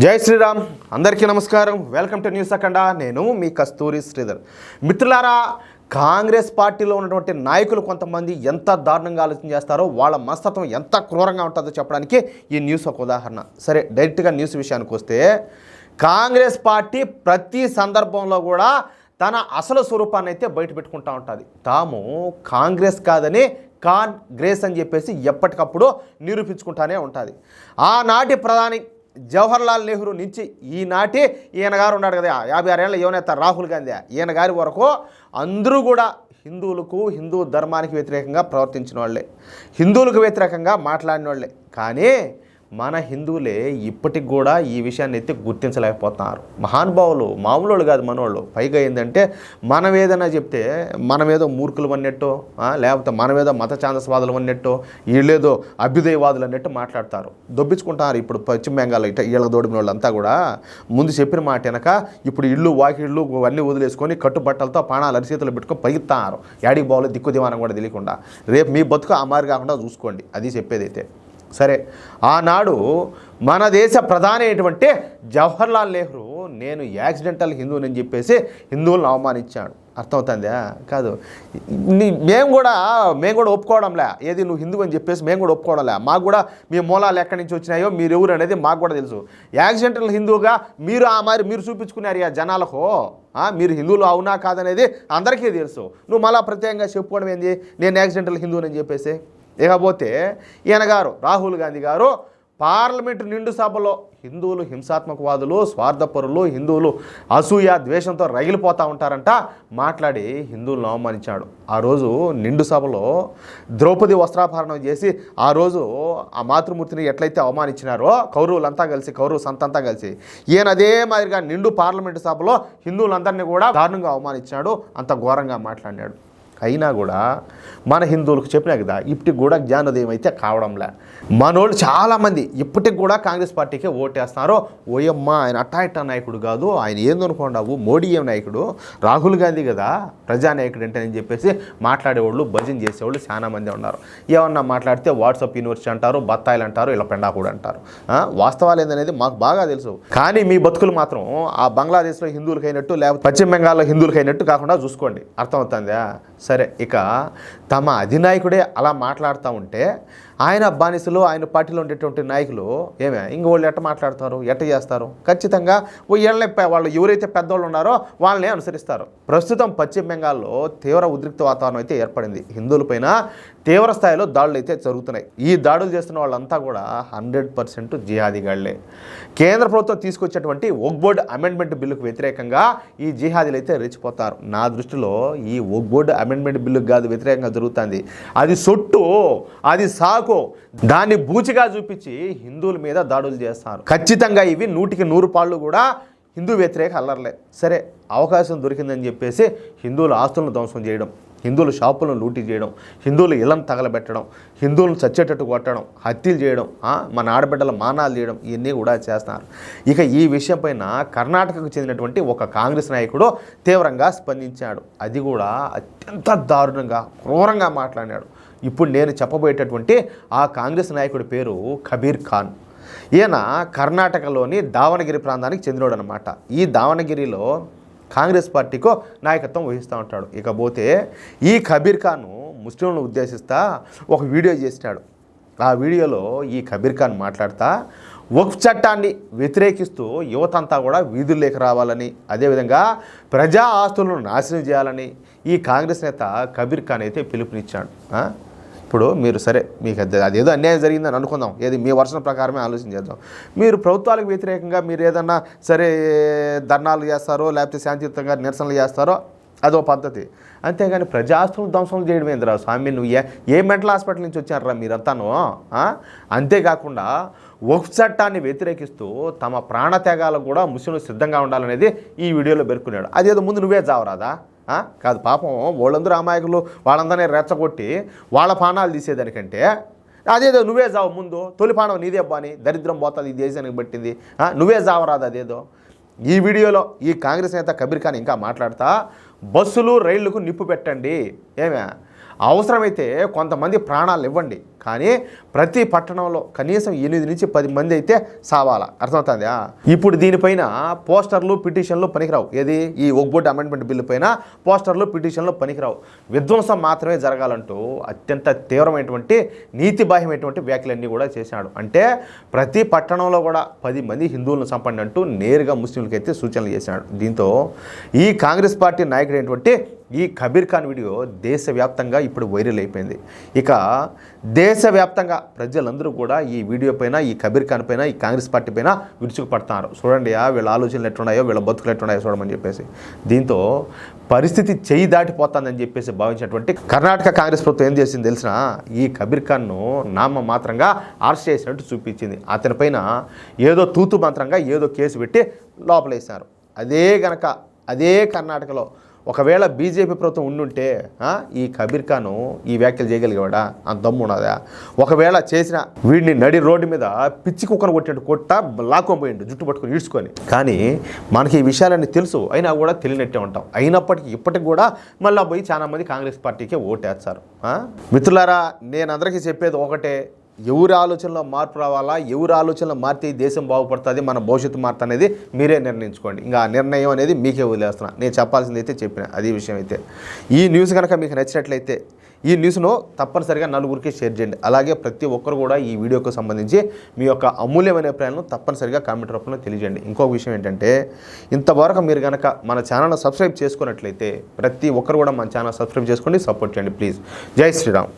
జై శ్రీరామ్, అందరికీ నమస్కారం. వెల్కమ్ టు న్యూస్ అఖండ. నేను మీ కస్తూరి శ్రీధర్. మిత్రులారా, కాంగ్రెస్ పార్టీలో ఉన్నటువంటి నాయకులు కొంతమంది ఎంత దారుణంగా ఆలోచన చేస్తారో, వాళ్ళ మనస్తత్వం ఎంత క్రూరంగా ఉంటుందో చెప్పడానికి ఈ న్యూస్ ఒక ఉదాహరణ. సరే, డైరెక్ట్గా న్యూస్ విషయానికి వస్తే, కాంగ్రెస్ పార్టీ ప్రతి సందర్భంలో కూడా తన అసలు స్వరూపాన్ని అయితే బయట పెట్టుకుంటూ ఉంటుంది. తాము కాంగ్రెస్ కాదని కాంగ్రెస్ అని చెప్పేసి ఎప్పటికప్పుడు నిరూపించుకుంటానే ఉంటుంది. ఆనాటి ప్రధాని జవహర్లాల్ నెహ్రూ నుంచి ఈనాటి ఈయన గారు ఉన్నాడు కదా, 56 ఏళ్ళ యువనేత రాహుల్ గాంధీ, ఈయన గారి వరకు అందరూ కూడా హిందువులకు, హిందూ ధర్మానికి వ్యతిరేకంగా ప్రవర్తించిన వాళ్ళే, హిందువులకు వ్యతిరేకంగా మాట్లాడిన వాళ్ళే. కానీ మన హిందువులే ఇప్పటికి కూడా ఈ విషయాన్ని ఎత్తి గుర్తించలేకపోతున్నారు. మహానుభావులు మామూలు కాదు మనోళ్ళు. పైగా ఏంటంటే, మనం ఏదైనా చెప్తే మనమేదో మూర్ఖులు అన్నట్టు, లేకపోతే మనమేదో మత ఛాందస్వాదులు అన్నట్టు, వీళ్ళేదో అభ్యుదయవాదులు అన్నట్టు మాట్లాడతారు, దొబ్బించుకుంటారు. ఇప్పుడు పశ్చిమ బెంగాల్లో వీళ్ళకి దోడిన వాళ్ళంతా కూడా ముందు చెప్పిన మాట వెనక ఇప్పుడు ఇళ్ళు వాకిళ్ళు అన్నీ వదిలేసుకొని కట్టుబట్టలతో పాణాలు అరిచేతులు పెట్టుకొని పరిగెత్తారు. యాడికి బావులు దిక్కు దివానం కూడా తెలియకుండా. రేపు మీ బతుకు ఆ మారి కాకుండా చూసుకోండి, అది చెప్పేదైతే. సరే, ఆనాడు మన దేశ ప్రధాని అయినటువంటి జవహర్లాల్ నెహ్రూ నేను యాక్సిడెంటల్ హిందూని చెప్పేసి హిందువులను అవమానించాడు. అర్థమవుతుందా? కాదు, మేము కూడా ఒప్పుకోవడంలే. ఏది నువ్వు హిందూ అని చెప్పేసి మేము కూడా ఒప్పుకోవడంలే. మాకు కూడా మీ మూలాలు ఎక్కడి నుంచి వచ్చినాయో, మీరు ఎవరు అనేది మాకు కూడా తెలుసు. యాక్సిడెంటల్ హిందూగా మీరు ఆ మరి మీరు చూపించుకున్నారు ఆ జనాలకు. మీరు హిందువులు అవునా కాదనేది అందరికీ తెలుసు. నువ్వు మళ్ళా ప్రత్యేకంగా చెప్పుకోవడం ఏంది నేను యాక్సిడెంటల్ హిందూని అని చెప్పేసి. ఇకపోతే ఈయన గారు రాహుల్ గాంధీ గారు పార్లమెంటు నిండు సభలో హిందువులు హింసాత్మకవాదులు, స్వార్థపరులు, హిందువులు అసూయ ద్వేషంతో రగిలిపోతూ ఉంటారంట మాట్లాడి హిందువులను అవమానించాడు. ఆ రోజు నిండు సభలో ద్రౌపది వస్త్రాపహరణం చేసి ఆ రోజు ఆ మాతృమూర్తిని ఎట్లయితే అవమానించినారో కౌరవులంతా కలిసి, కౌరవ సంతంతా కలిసి, ఈయన అదే మాదిరిగా నిండు పార్లమెంటు సభలో హిందువులందరినీ కూడా దారుణంగా అవమానించాడు, అంత ఘోరంగా మాట్లాడినాడు. అయినా కూడా మన హిందువులకు చెప్పినా కదా, ఇప్పటికి కూడా జ్ఞానోదయం అయితే కావడంలే. మనోళ్ళు చాలామంది ఇప్పటికి కూడా కాంగ్రెస్ పార్టీకే ఓటేస్తున్నారు. ఓయమ్మ ఆయన అట్టాయిట్టా నాయకుడు కాదు, ఆయన ఏందనుకోండావు, మోడీ ఏం నాయకుడు, రాహుల్ గాంధీ కదా ప్రజానాయకుడు అంటే అని చెప్పేసి మాట్లాడేవాళ్ళు, భజన చేసేవాళ్ళు చాలామంది ఉన్నారు. ఏమన్నా మాట్లాడితే వాట్సాప్ యూనివర్సిటీ అంటారు, బత్తాయిలు అంటారు, ఇలా పెండాకుడు అంటారు. వాస్తవాలు ఏందనేది మాకు బాగా తెలుసు. కానీ మీ బతుకులు మాత్రం ఆ బంగ్లాదేశ్లో హిందువులకి అయినట్టు, లేకపోతే పశ్చిమ బెంగాల్లో హిందువులకి అయినట్టు కాకుండా చూసుకోండి. అర్థమవుతుందా? సరే, ఇక తమ అధినాయకుడే అలా మాట్లాడుతూ ఉంటే ఆయన బానిసలు, ఆయన పార్టీలో ఉండేటువంటి నాయకులు ఇంకోళ్ళు ఎట్ట మాట్లాడతారు, ఎట్ట చేస్తారు? ఖచ్చితంగా వాళ్ళు ఎవరైతే పెద్దవాళ్ళు ఉన్నారో వాళ్ళని అనుసరిస్తారు. ప్రస్తుతం పశ్చిమ బెంగాల్లో తీవ్ర ఉద్రిక్త వాతావరణం అయితే ఏర్పడింది. హిందువులపైన తీవ్ర స్థాయిలో దాడులు అయితే జరుగుతున్నాయి. ఈ దాడులు చేస్తున్న వాళ్ళంతా కూడా 100% జిహాదీగాళ్లే. కేంద్ర ప్రభుత్వం తీసుకొచ్చేటువంటి వక్ఫ్ బోర్డు అమెండ్మెంట్ బిల్లుకు వ్యతిరేకంగా ఈ జిహాదీలు అయితే రెచ్చిపోతారు. నా దృష్టిలో ఈ వక్ఫ్ బోర్డు అమెండ్మెంట్ బిల్లుకు కాదు వ్యతిరేకంగా జరుగుతుంది, అది సొట్టు, అది సాకు, దాన్ని బూచిగా చూపించి హిందువుల మీద దాడులు చేస్తారు. ఖచ్చితంగా ఇవి 100కి 100 కూడా హిందూ వ్యతిరేక అల్లర్లే. సరే, అవకాశం దొరికిందని చెప్పేసి హిందువుల ఆస్తులను ధ్వంసం చేయడం, హిందువుల షాపులను లూటీ చేయడం, హిందువుల ఇళ్లను తగలబెట్టడం, హిందువులను చచ్చేటట్టు కొట్టడం, హత్యలు చేయడం, మన ఆడబిడ్డల మానాలు చేయడం, ఇవన్నీ కూడా చేస్తున్నారు. ఇక ఈ విషయం పైన కర్ణాటకకు చెందినటువంటి ఒక కాంగ్రెస్ నాయకుడు తీవ్రంగా స్పందించాడు. అది కూడా అత్యంత దారుణంగా, క్రూరంగా మాట్లాడాడు. ఇప్పుడు నేను చెప్పబోయేటటువంటి ఆ కాంగ్రెస్ నాయకుడి పేరు కబీర్ ఖాన్. ఈయన కర్ణాటకలోని దావణగిరి ప్రాంతానికి చెందినోడు అనమాట. ఈ దావణగిరిలో కాంగ్రెస్ పార్టీకు నాయకత్వం వహిస్తూ ఉంటాడు. ఇకపోతే ఈ కబీర్ ఖాన్ ముస్లింలను ఉద్దేశిస్తా ఒక వీడియో చేసినాడు. ఆ వీడియోలో ఈ కబీర్ ఖాన్ మాట్లాడుతూ వక్ఫ్ చట్టాన్ని వ్యతిరేకిస్తూ యువతంతా కూడా వీధుల్లోకి రావాలని, అదేవిధంగా ప్రజా ఆస్తులను నాశనం చేయాలని ఈ కాంగ్రెస్ నేత కబీర్ ఖాన్ అయితే పిలుపునిచ్చాడు. ఇప్పుడు మీరు సరే, మీకు అదేదో అన్యాయం జరిగిందని అనుకుందాం, ఏది మీ వర్షం ప్రకారమే ఆలోచన చేద్దాం. మీరు ప్రభుత్వాలకు వ్యతిరేకంగా మీరు ఏదన్నా సరే ధర్నాలు చేస్తారో, లేకపోతే శాంతియుతంగా నిరసనలు చేస్తారో, అదో పద్ధతి. అంతేగాని ప్రజాస్తులు ధ్వంసం చేయడం ఏందిరా స్వామి, నువ్వు ఏ మెంటల్ హాస్పిటల్ నుంచి వచ్చారా మీరంతాను? అంతేకాకుండా వక్ఫ్ చట్టాన్ని వ్యతిరేకిస్తూ తమ ప్రాణత్యాగాలకు కూడా ముస్లింలు సిద్ధంగా ఉండాలనేది ఈ వీడియోలో పేర్కొన్నాడు. అదేదో ముందు నువ్వే చావరాదా? కాదు, పాపం వాళ్ళందరూ అమాయకులు, వాళ్ళందరినీ రెచ్చగొట్టి వాళ్ళ పానాలు తీసేదానికంటే అదేదో నువ్వే చావు ముందు, తొలి పానం నీదే బాని, దరిద్రం పోతుంది ఈ దేశానికి పట్టింది, నువ్వే చావరాదు అదేదో. ఈ వీడియోలో ఈ కాంగ్రెస్ నేత కబీర్ ఖాన్ ఇంకా మాట్లాడుతా, బస్సులు రైళ్లకు నిప్పు పెట్టండి, అవసరమైతే కొంతమంది ప్రాణాలు ఇవ్వండి, కానీ ప్రతి పట్టణంలో కనీసం 8 నుంచి 10 మంది అయితే సావాలా. అర్థమవుతుందా? ఇప్పుడు దీనిపైన పోస్టర్లు పిటిషన్లు పనికిరావు. ఏది ఈ ఒగ్బోర్డు అమెండ్మెంట్ బిల్లు పైన పోస్టర్లు పిటిషన్లు పనికిరావు. విధ్వంసం మాత్రమే జరగాలంటూ అత్యంత తీవ్రమైనటువంటి నీతిబాహ్యమైనటువంటి వ్యాఖ్యలన్నీ కూడా చేశాడు. అంటే ప్రతి పట్టణంలో కూడా 10 మంది హిందువులను చంపండి అంటూ నేరుగా ముస్లింలకి అయితే సూచనలు చేశాడు. దీంతో ఈ కాంగ్రెస్ పార్టీ నాయకుడు అయినటువంటి ఈ కబీర్ ఖాన్ వీడియో దేశవ్యాప్తంగా ఇప్పుడు వైరల్ అయిపోయింది. ఇక దేశవ్యాప్తంగా ప్రజలందరూ కూడా ఈ వీడియో పైన, ఈ కబీర్ ఖాన్ పైన, ఈ కాంగ్రెస్ పార్టీ పైన విరుచుకుపడుతున్నారు. చూడండి వీళ్ళ ఆలోచనలు ఎట్లున్నాయో, వీళ్ళ బతుకులు ఎట్లున్నాయో చూడమని చెప్పేసి. దీంతో పరిస్థితి చెయ్యి దాటిపోతుందని చెప్పేసి భావించినటువంటి కర్ణాటక కాంగ్రెస్ ప్రభుత్వం ఏం చేసింది తెలిసిన, ఈ కబీర్ ఖాన్ను నామమాత్రంగా అరెస్ట్ చేసినట్టు చూపించింది. అతనిపైన ఏదో తూతు మంత్రంగా ఏదో కేసు పెట్టి లోపలేశారు. అదే కర్ణాటకలో ఒకవేళ బీజేపీ ప్రభుత్వం ఉండుంటే ఈ కబీర్ ఖాను ఈ వ్యాఖ్యలు చేయగలిగేవాడా? అంత దమ్ము ఉన్నదా? ఒకవేళ చేసిన వీడిని నడి రోడ్డు మీద పిచ్చి కుక్కను కొట్టినట్టు లాక్కోపోయిండు, జుట్టు పట్టుకుని ఈడ్చుకొని. కానీ మనకి ఈ విషయాలన్నీ తెలుసు, అయినా కూడా తెలియనట్టే ఉంటాం. అయినప్పటికీ ఇప్పటికి కూడా మళ్ళీ పోయి చాలా మంది కాంగ్రెస్ పార్టీకే ఓటేస్తారు. మిత్రులారా, నేను అందరికీ చెప్పేది ఒకటే, ఎవరి ఆలోచనలో మార్పు రావాలా, ఎవరి ఆలోచనలో మారితే దేశం బాగుపడుతుంది, మన భవిష్యత్తు మారుతుంది అనేది మీరే నిర్ణయించుకోండి. ఇంకా ఆ నిర్ణయం అనేది మీకే వదిలేస్తున్నా. నేను చెప్పాల్సింది అయితే చెప్పిన అది విషయం అయితే. ఈ న్యూస్ కనుక మీకు నచ్చినట్లయితే ఈ న్యూస్ను తప్పనిసరిగా నలుగురికి షేర్ చేయండి. అలాగే ప్రతి ఒక్కరు కూడా ఈ వీడియోకు సంబంధించి మీ యొక్క అమూల్యమైన అభిప్రాయాలను తప్పనిసరిగా కామెంట్ రూపంలో తెలియజేయండి. ఇంకొక విషయం ఏంటంటే, ఇంతవరకు మీరు కనుక మన ఛానల్ను సబ్స్క్రైబ్ చేసుకున్నట్లయితే ప్రతి ఒక్కరు కూడా మన ఛానల్ సబ్స్క్రైబ్ చేసుకోండి, సపోర్ట్ చేయండి ప్లీజ్. జై శ్రీరామ్.